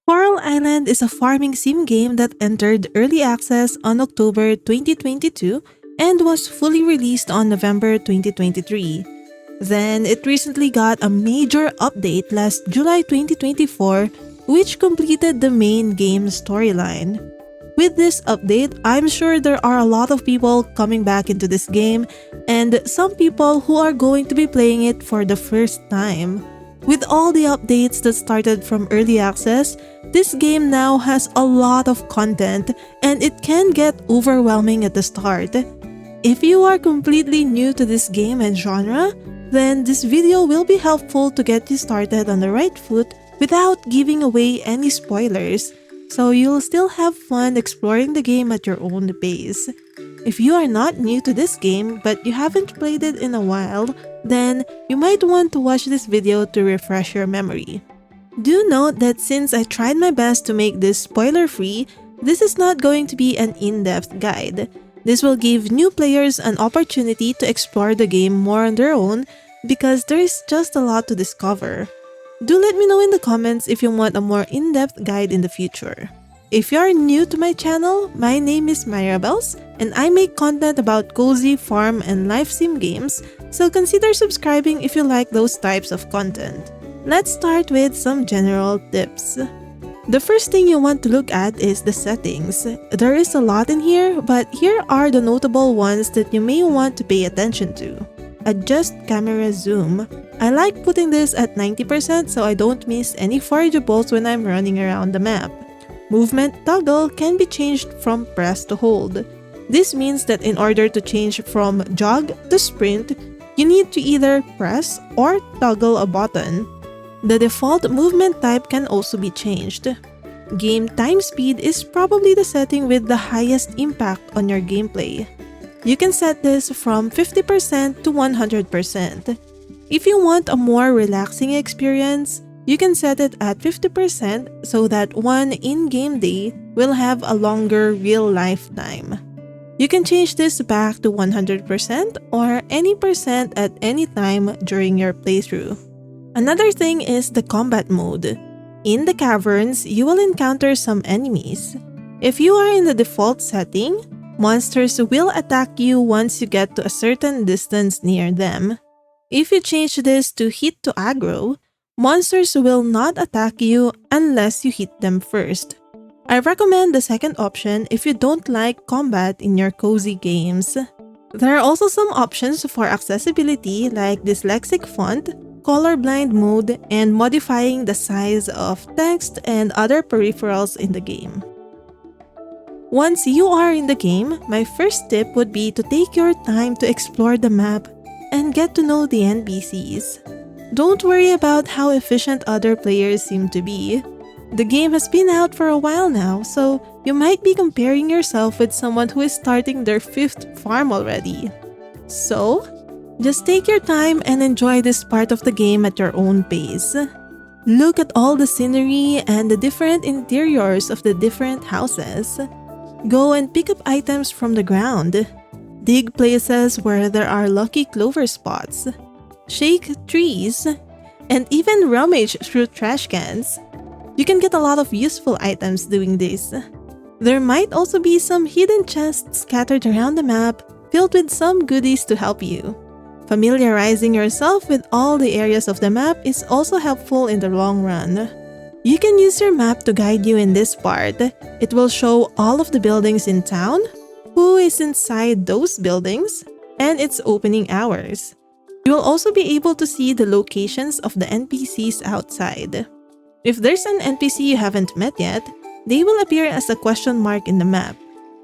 Coral Island is a farming sim game that entered early access on October 2022 and was fully released on November 2023. Then, it recently got a major update last July 2024, which completed the main game storyline. With this update, I'm sure there are a lot of people coming back into this game and some people who are going to be playing it for the first time. With all the updates that started from early access, this game now has a lot of content and it can get overwhelming at the start. If you are completely new to this game and genre, then this video will be helpful to get you started on the right foot without giving away any spoilers, so you'll still have fun exploring the game at your own pace. If you are not new to this game but you haven't played it in a while, then you might want to watch this video to refresh your memory. Do note that since I tried my best to make this spoiler-free, this is not going to be an in-depth guide. This will give new players an opportunity to explore the game more on their own because there is just a lot to discover. Do let me know in the comments if you want a more in-depth guide in the future. If you are new to my channel, my name is Myrabels and I make content about cozy, farm, and life sim games, so consider subscribing if you like those types of content. Let's start with some general tips. The first thing you want to look at is the settings. There is a lot in here, but here are the notable ones that you may want to pay attention to. Adjust camera zoom. I like putting this at 90% so I don't miss any forageables when I'm running around the map. Movement toggle can be changed from press to hold. This means that in order to change from jog to sprint, you need to either press or toggle a button. The default movement type can also be changed. Game time speed is probably the setting with the highest impact on your gameplay. You can set this from 50% to 100%. If you want a more relaxing experience, you can set it at 50% so that one in-game day will have a longer real-life time. You can change this back to 100% or any percent at any time during your playthrough. Another thing is the combat mode. In the caverns, you will encounter some enemies. If you are in the default setting, monsters will attack you once you get to a certain distance near them. If you change this to hit to aggro, monsters will not attack you unless you hit them first. I recommend the second option if you don't like combat in your cozy games. There are also some options for accessibility like dyslexic font, colorblind mode, and modifying the size of text and other peripherals in the game. Once you are in the game, my first tip would be to take your time to explore the map and get to know the NPCs. Don't worry about how efficient other players seem to be. The game has been out for a while now, so you might be comparing yourself with someone who is starting their 5th farm already. So, just take your time and enjoy this part of the game at your own pace. Look at all the scenery and the different interiors of the different houses. Go and pick up items from the ground. Dig places where there are lucky clover spots. Shake trees, and even rummage through trash cans. You can get a lot of useful items doing this. There might also be some hidden chests scattered around the map, filled with some goodies to help you. Familiarizing yourself with all the areas of the map is also helpful in the long run. You can use your map to guide you in this part. It will show all of the buildings in town, who is inside those buildings, and its opening hours. You will also be able to see the locations of the NPCs outside. If there's an NPC you haven't met yet, they will appear as a question mark in the map.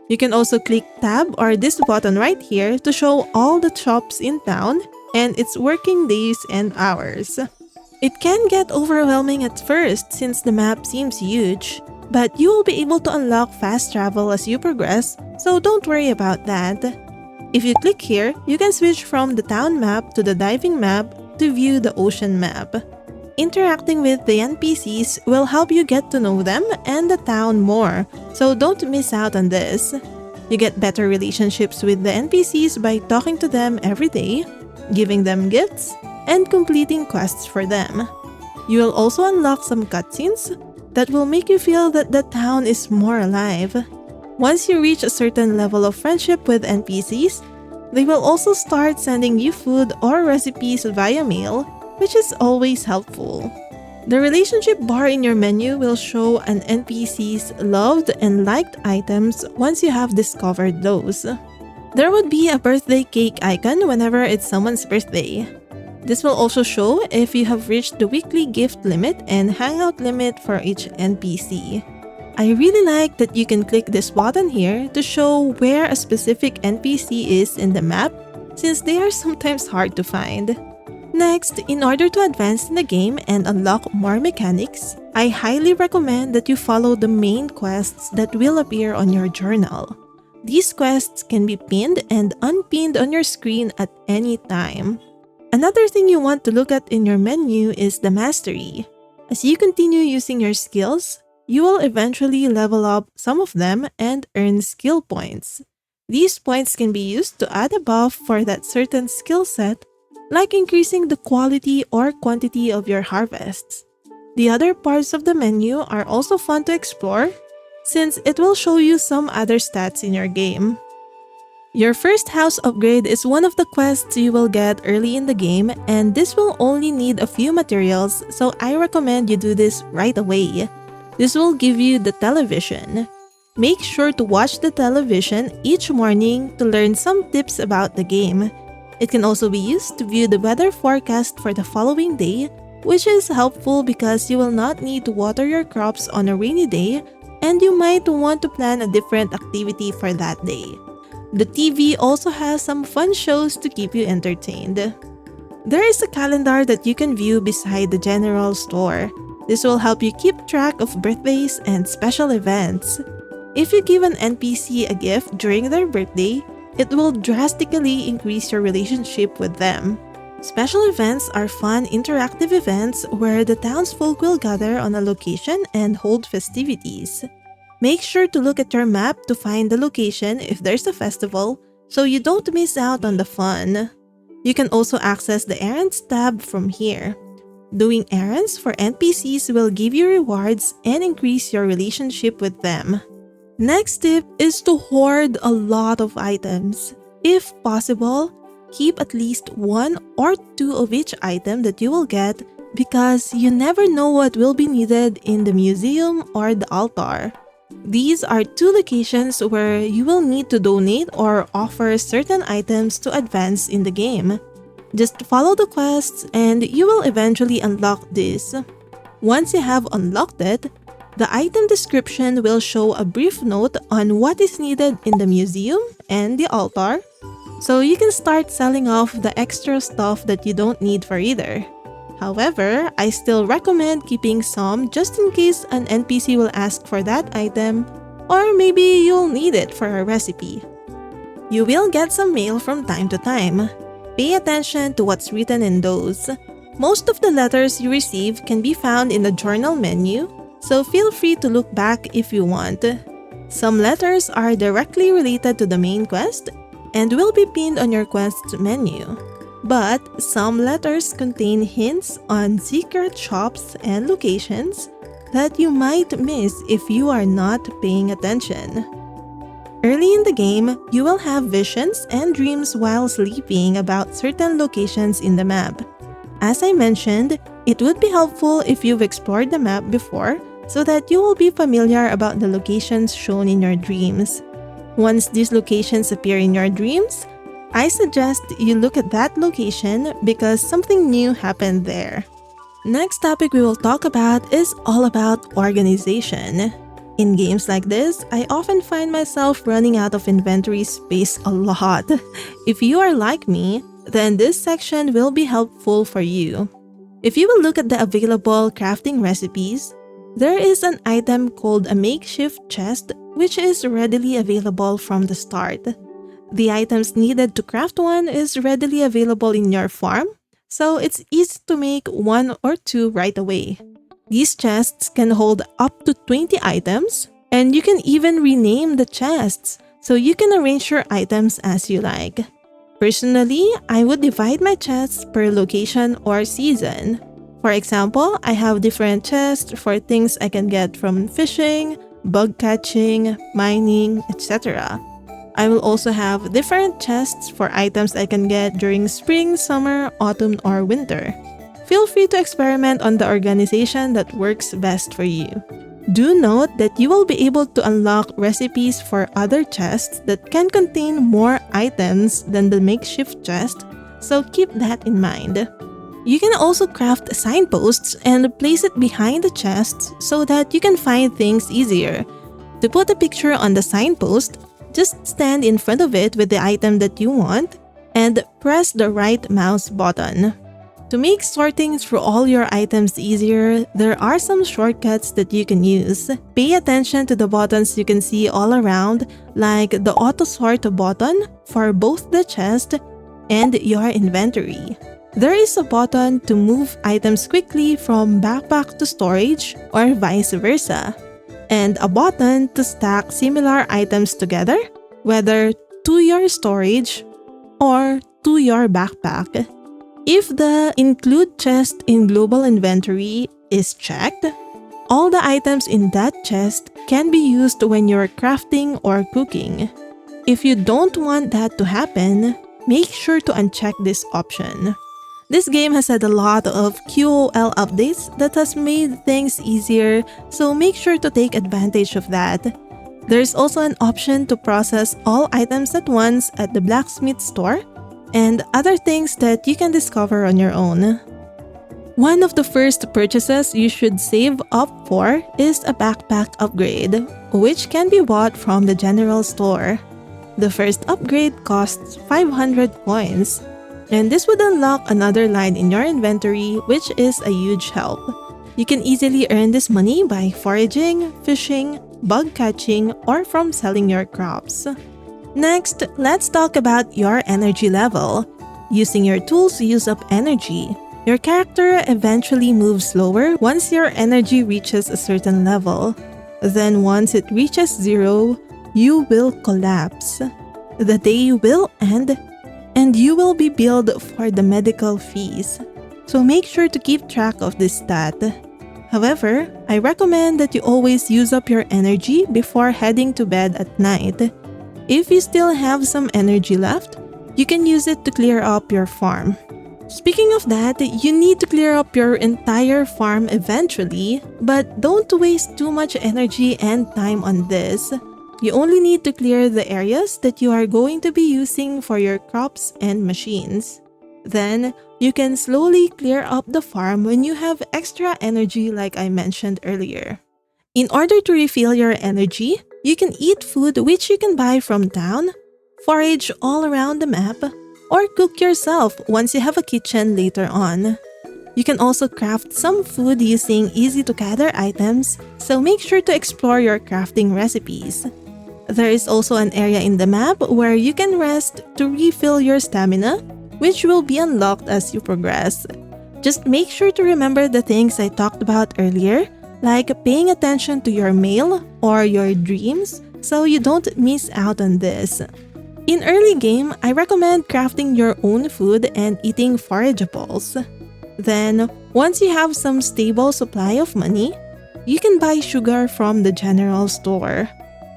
You can also click tab or this button right here to show all the shops in town and its working days and hours. It can get overwhelming at first since the map seems huge, but you will be able to unlock fast travel as you progress, so don't worry about that. If you click here, you can switch from the town map to the diving map to view the ocean map. Interacting with the NPCs will help you get to know them and the town more, so don't miss out on this. You get better relationships with the NPCs by talking to them every day, giving them gifts, and completing quests for them. You will also unlock some cutscenes, that will make you feel that the town is more alive. Once you reach a certain level of friendship with NPCs, they will also start sending you food or recipes via mail, which is always helpful. The relationship bar in your menu will show an NPC's loved and liked items once you have discovered those. There would be a birthday cake icon whenever it's someone's birthday. This will also show if you have reached the weekly gift limit and hangout limit for each NPC. I really like that you can click this button here to show where a specific NPC is in the map, since they are sometimes hard to find. Next, in order to advance in the game and unlock more mechanics, I highly recommend that you follow the main quests that will appear on your journal. These quests can be pinned and unpinned on your screen at any time. Another thing you want to look at in your menu is the mastery. As you continue using your skills, you will eventually level up some of them and earn skill points. These points can be used to add a buff for that certain skill set, like increasing the quality or quantity of your harvests. The other parts of the menu are also fun to explore, since it will show you some other stats in your game. Your first house upgrade is one of the quests you will get early in the game, and this will only need a few materials, so I recommend you do this right away. This will give you the television. Make sure to watch the television each morning to learn some tips about the game. It can also be used to view the weather forecast for the following day, which is helpful because you will not need to water your crops on a rainy day, and you might want to plan a different activity for that day. The TV also has some fun shows to keep you entertained. There is a calendar that you can view beside the general store. This will help you keep track of birthdays and special events. If you give an NPC a gift during their birthday, it will drastically increase your relationship with them. Special events are fun interactive events where the townsfolk will gather on a location and hold festivities. Make sure to look at your map to find the location if there's a festival, so you don't miss out on the fun. You can also access the Errands tab from here. Doing errands for NPCs will give you rewards and increase your relationship with them. Next tip is to hoard a lot of items. If possible, keep at least 1 or 2 of each item that you will get because you never know what will be needed in the museum or the altar. These are 2 locations where you will need to donate or offer certain items to advance in the game. Just follow the quests and you will eventually unlock this. Once you have unlocked it, the item description will show a brief note on what is needed in the museum and the altar, so you can start selling off the extra stuff that you don't need for either. However, I still recommend keeping some just in case an NPC will ask for that item, or maybe you'll need it for a recipe. You will get some mail from time to time. Pay attention to what's written in those. Most of the letters you receive can be found in the journal menu, so feel free to look back if you want. Some letters are directly related to the main quest and will be pinned on your quest menu. But some letters contain hints on secret shops and locations that you might miss if you are not paying attention. Early in the game, you will have visions and dreams while sleeping about certain locations in the map. As I mentioned, it would be helpful if you've explored the map before so that you will be familiar about the locations shown in your dreams. Once these locations appear in your dreams, I suggest you look at that location because something new happened there. Next topic we will talk about is all about organization. In games like this, I often find myself running out of inventory space a lot. If you are like me, then this section will be helpful for you. If you will look at the available crafting recipes, there is an item called a makeshift chest which is readily available from the start. The items needed to craft one is readily available in your farm, so it's easy to make 1 or 2 right away. These chests can hold up to 20 items, and you can even rename the chests, so you can arrange your items as you like. Personally, I would divide my chests per location or season. For example, I have different chests for things I can get from fishing, bug catching, mining, etc. I will also have different chests for items I can get during spring, summer, autumn, or winter. Feel free to experiment on the organization that works best for you. Do note that you will be able to unlock recipes for other chests that can contain more items than the makeshift chest, so keep that in mind. You can also craft signposts and place it behind the chests so that you can find things easier. To put a picture on the signpost, just stand in front of it with the item that you want and press the right mouse button. To make sorting through all your items easier, there are some shortcuts that you can use. Pay attention to the buttons you can see all around, like the auto sort button for both the chest and your inventory. There is a button to move items quickly from backpack to storage or vice versa, and a button to stack similar items together, whether to your storage or to your backpack. If the Include Chest in Global Inventory is checked, all the items in that chest can be used when you're crafting or cooking. If you don't want that to happen, make sure to uncheck this option. This game has had a lot of QOL updates that has made things easier, so make sure to take advantage of that. There's also an option to process all items at once at the blacksmith store and other things that you can discover on your own. One of the first purchases you should save up for is a backpack upgrade, which can be bought from the general store. The first upgrade costs 500 coins, and this would unlock another line in your inventory, which is a huge help. You can easily earn this money by foraging, fishing, bug catching, or from selling your crops. Next, let's talk about your energy level. Using your tools use up energy. Your character eventually moves slower once your energy reaches a certain level. Then once it reaches 0, you will collapse. The day will end, and you will be billed for the medical fees. So make sure to keep track of this stat. However, I recommend that you always use up your energy before heading to bed at night. If you still have some energy left, you can use it to clear up your farm. Speaking of that, you need to clear up your entire farm eventually, but don't waste too much energy and time on this. You only need to clear the areas that you are going to be using for your crops and machines. Then, you can slowly clear up the farm when you have extra energy like I mentioned earlier. In order to refill your energy, you can eat food which you can buy from town, forage all around the map, or cook yourself once you have a kitchen later on. You can also craft some food using easy-to-gather items, so make sure to explore your crafting recipes. There is also an area in the map where you can rest to refill your stamina, which will be unlocked as you progress. Just make sure to remember the things I talked about earlier, like paying attention to your mail or your dreams, so you don't miss out on this. In early game, I recommend crafting your own food and eating forageables. Then, once you have some stable supply of money, you can buy sugar from the general store.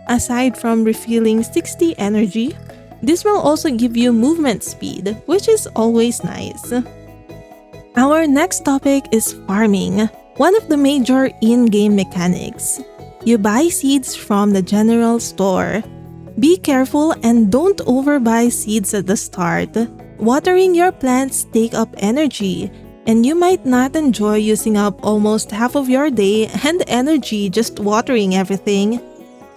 Aside from refilling 60 energy, this will also give you movement speed, which is always nice. Our next topic is farming, one of the major in-game mechanics. You buy seeds from the general store. Be careful and don't overbuy seeds at the start. Watering your plants take up energy, and you might not enjoy using up almost half of your day and energy just watering everything.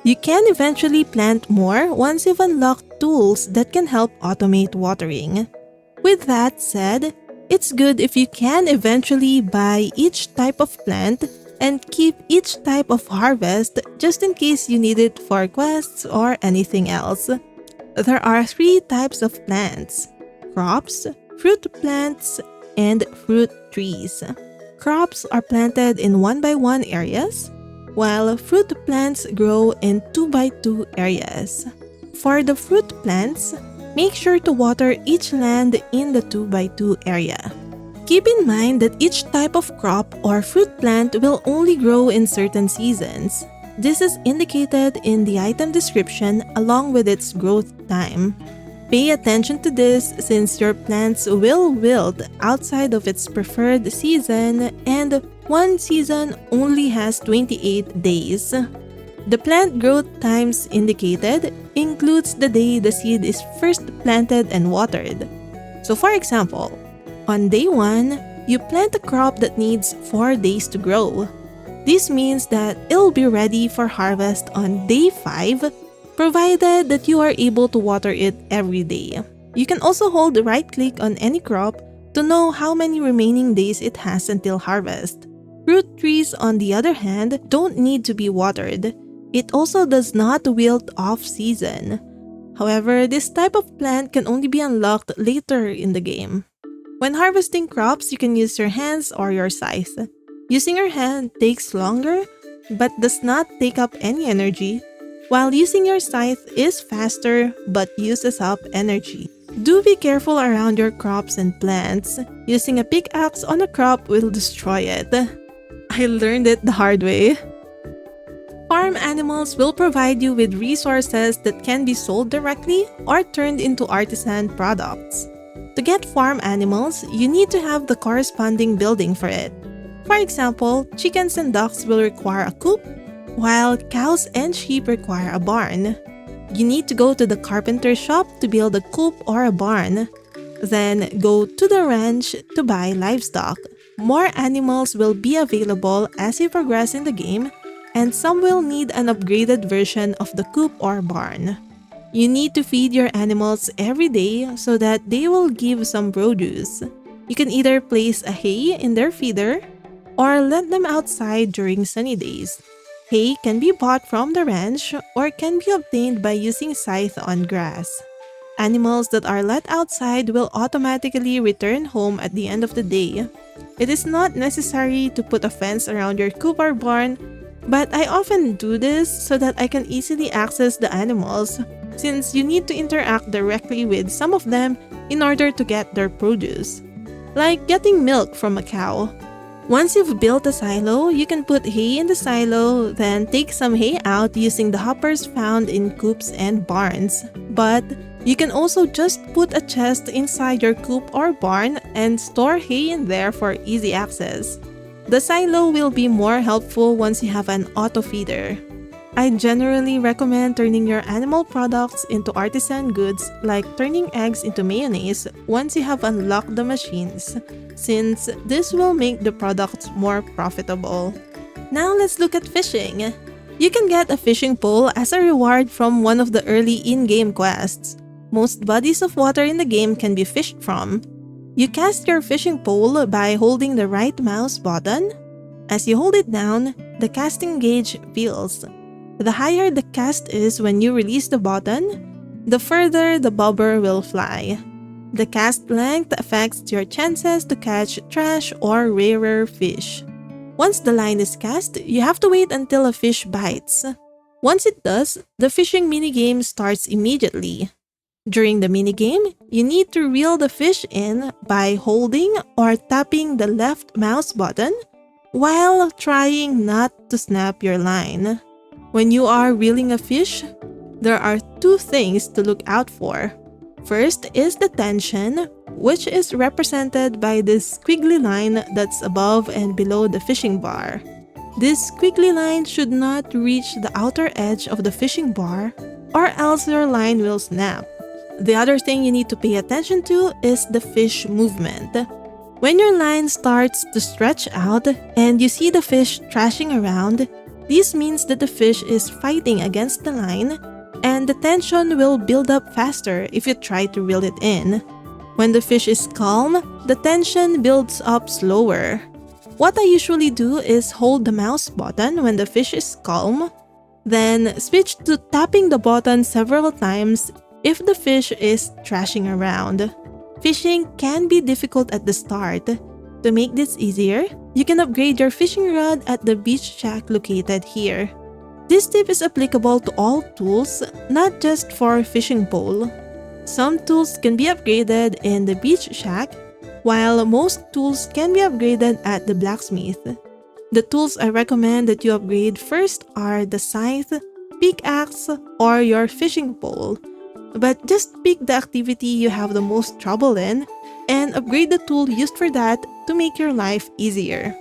You can eventually plant more once you've unlocked tools that can help automate watering. With that said, it's good if you can eventually buy each type of plant and keep each type of harvest just in case you need it for quests or anything else. There are 3 types of plants: crops, fruit plants, and fruit trees. Crops are planted in 1x1 areas, while fruit plants grow in 2x2 areas. For the fruit plants, make sure to water each land in the 2x2 area. Keep in mind that each type of crop or fruit plant will only grow in certain seasons. This is indicated in the item description along with its growth time. Pay attention to this since your plants will wilt outside of its preferred season, and one season only has 28 days. The plant growth times indicated includes the day the seed is first planted and watered. So for example, on day 1, you plant a crop that needs 4 days to grow. This means that it'll be ready for harvest on day 5, provided that you are able to water it every day. You can also hold right-click on any crop to know how many remaining days it has until harvest. Fruit trees, on the other hand, don't need to be watered. It also does not wilt off-season. However, this type of plant can only be unlocked later in the game. When harvesting crops, you can use your hands or your scythe. Using your hand takes longer but does not take up any energy, while using your scythe is faster but uses up energy. Do be careful around your crops and plants. Using a pickaxe on a crop will destroy it. I learned it the hard way. Farm animals will provide you with resources that can be sold directly or turned into artisan products. To get farm animals, you need to have the corresponding building for it. For example, chickens and ducks will require a coop, while cows and sheep require a barn. You need to go to the carpenter shop to build a coop or a barn. Then go to the ranch to buy livestock. More animals will be available as you progress in the game, and some will need an upgraded version of the coop or barn. You need to feed your animals every day so that they will give some produce. You can either place a hay in their feeder or let them outside during sunny days. Hay can be bought from the ranch or can be obtained by using scythe on grass. Animals that are let outside will automatically return home at the end of the day. It is not necessary to put a fence around your coop or barn, but I often do this so that I can easily access the animals, since you need to interact directly with some of them in order to get their produce, like getting milk from a cow. Once you've built a silo, you can put hay in the silo, then take some hay out using the hoppers found in coops and barns. But you can also just put a chest inside your coop or barn and store hay in there for easy access. The silo will be more helpful once you have an auto feeder. I generally recommend turning your animal products into artisan goods, like turning eggs into mayonnaise once you have unlocked the machines, since this will make the products more profitable. Now let's look at fishing. You can get a fishing pole as a reward from one of the early in-game quests. Most bodies of water in the game can be fished from. You cast your fishing pole by holding the right mouse button. As you hold it down, the casting gauge fills. The higher the cast is when you release the button, the further the bobber will fly. The cast length affects your chances to catch trash or rarer fish. Once the line is cast, you have to wait until a fish bites. Once it does, the fishing minigame starts immediately. During the minigame, you need to reel the fish in by holding or tapping the left mouse button while trying not to snap your line. When you are reeling a fish, there are two things to look out for. First is the tension, which is represented by this squiggly line that's above and below the fishing bar. This squiggly line should not reach the outer edge of the fishing bar, or else your line will snap. The other thing you need to pay attention to is the fish movement. When your line starts to stretch out and you see the fish thrashing around, this means that the fish is fighting against the line, and the tension will build up faster if you try to reel it in. When the fish is calm, the tension builds up slower. What I usually do is hold the mouse button when the fish is calm, then switch to tapping the button several times if the fish is thrashing around. Fishing can be difficult at the start. To make this easier, you can upgrade your fishing rod at the beach shack located here. This tip is applicable to all tools, not just for fishing pole. Some tools can be upgraded in the beach shack, While most tools can be upgraded at the blacksmith, the tools I recommend that you upgrade first are the scythe, pickaxe, or your fishing pole. But just pick the activity you have the most trouble in and upgrade the tool used for that to make your life easier.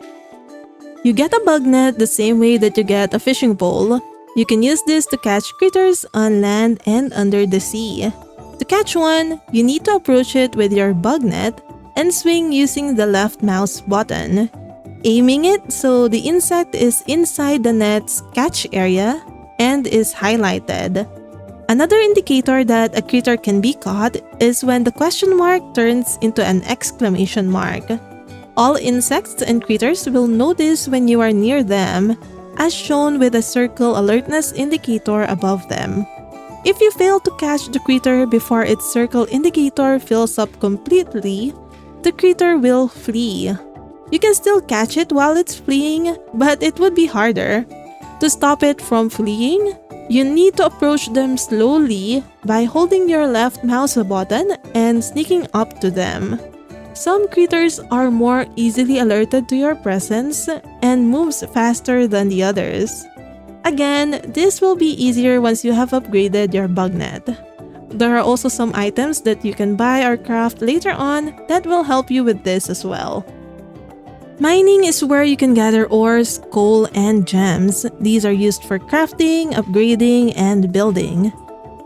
You get a bug net the same way that you get a fishing pole. You can use this to catch critters on land and under the sea. To catch one, you need to approach it with your bug net and swing using the left mouse button, aiming it so the insect is inside the net's catch area and is highlighted. Another indicator that a critter can be caught is when the question mark turns into an exclamation mark. All insects and critters will notice when you are near them, as shown with a circle alertness indicator above them. If you fail to catch the critter before its circle indicator fills up completely, the critter will flee. You can still catch it while it's fleeing, but it would be harder. To stop it from fleeing, you need to approach them slowly by holding your left mouse button and sneaking up to them. Some critters are more easily alerted to your presence and moves faster than the others. Again, this will be easier once you have upgraded your bug net. There are also some items that you can buy or craft later on that will help you with this as well. Mining is where you can gather ores, coal, and gems. These are used for crafting, upgrading, and building.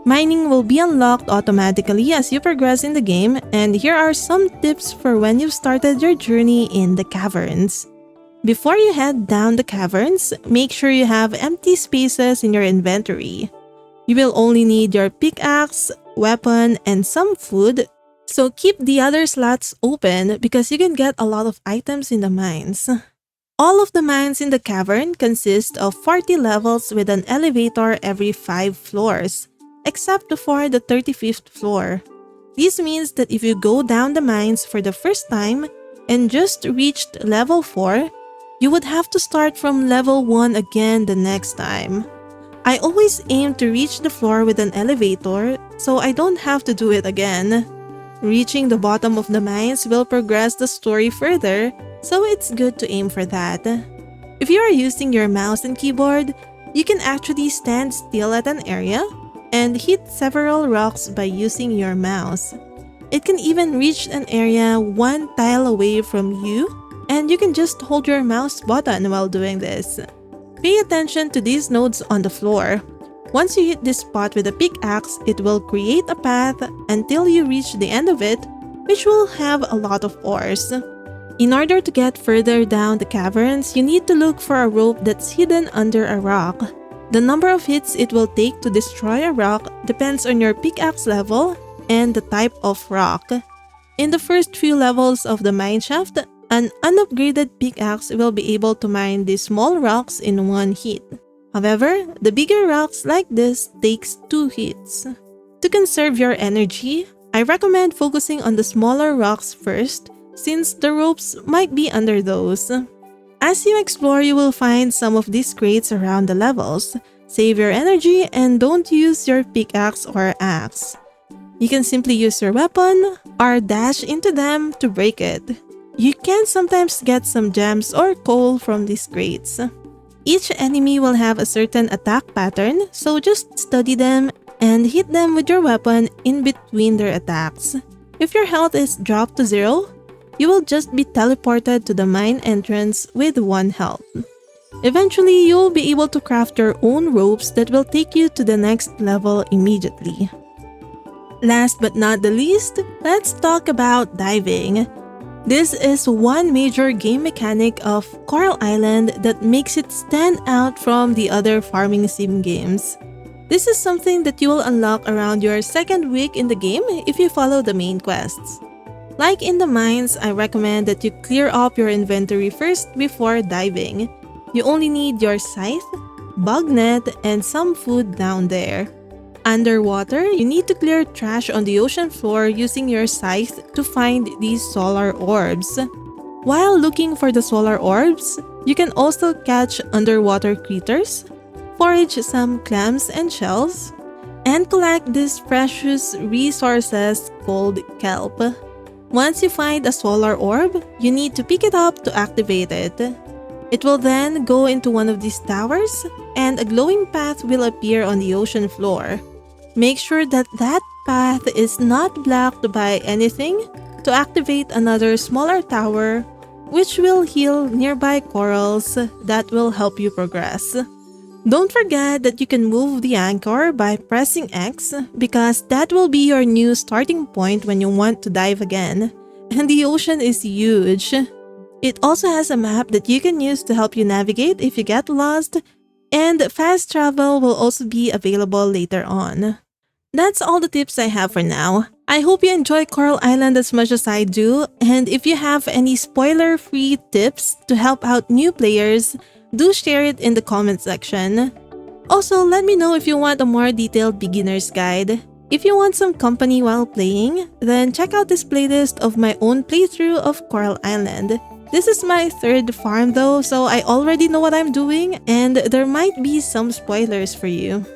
Mining will be unlocked automatically as you progress in the game, and here are some tips for when you've started your journey in the caverns. Before you head down the caverns, make sure you have empty spaces in your inventory. You will only need your pickaxe, weapon, and some food, so keep the other slots open because you can get a lot of items in the mines. All of the mines in the cavern consist of 40 levels with an elevator every 5 floors, except for the 35th floor. This means that if you go down the mines for the first time and just reached level 4, you would have to start from level 1 again the next time. I always aim to reach the floor with an elevator so I don't have to do it again. Reaching the bottom of the mines will progress the story further, so it's good to aim for that. If you are using your mouse and keyboard, you can actually stand still at an area and hit several rocks by using your mouse. It can even reach an area 1 tile away from you, and you can just hold your mouse button while doing this. Pay attention to these nodes on the floor. Once you hit this spot with a pickaxe, it will create a path until you reach the end of it, which will have a lot of ores. In order to get further down the caverns, you need to look for a rope that's hidden under a rock. The number of hits it will take to destroy a rock depends on your pickaxe level and the type of rock. In the first few levels of the mineshaft, an unupgraded pickaxe will be able to mine these small rocks in 1 hit. However, the bigger rocks like this takes 2 hits. To conserve your energy, I recommend focusing on the smaller rocks first, since the ropes might be under those. As you explore, you will find some of these crates around the levels. Save your energy and don't use your pickaxe or axe. You can simply use your weapon or dash into them to break it. You can sometimes get some gems or coal from these crates. Each enemy will have a certain attack pattern, so just study them and hit them with your weapon in between their attacks. If your health is dropped to 0, you will just be teleported to the mine entrance with 1 health. Eventually, you will be able to craft your own ropes that will take you to the next level immediately. Last but not the least, let's talk about diving. This is one major game mechanic of Coral Island that makes it stand out from the other farming sim games. This is something that you will unlock around your 2nd week in the game if you follow the main quests. Like in the mines, I recommend that you clear up your inventory first before diving. You only need your scythe, bug net, and some food down there. Underwater, you need to clear trash on the ocean floor using your scythe to find these solar orbs. While looking for the solar orbs, you can also catch underwater critters, forage some clams and shells, and collect these precious resources called kelp. Once you find a solar orb, you need to pick it up to activate it. It will then go into one of these towers, and a glowing path will appear on the ocean floor. Make sure that that path is not blocked by anything to activate another smaller tower, which will heal nearby corals that will help you progress. Don't forget that you can move the anchor by pressing X because that will be your new starting point when you want to dive again. And the ocean is huge. It also has a map that you can use to help you navigate if you get lost, and fast travel will also be available later on. That's all the tips I have for now. I hope you enjoy Coral Island as much as I do, and if you have any spoiler-free tips to help out new players, do share it in the comment section. Also, let me know if you want a more detailed beginner's guide. If you want some company while playing, then check out this playlist of my own playthrough of Coral Island. This is my third farm though, so I already know what I'm doing and there might be some spoilers for you.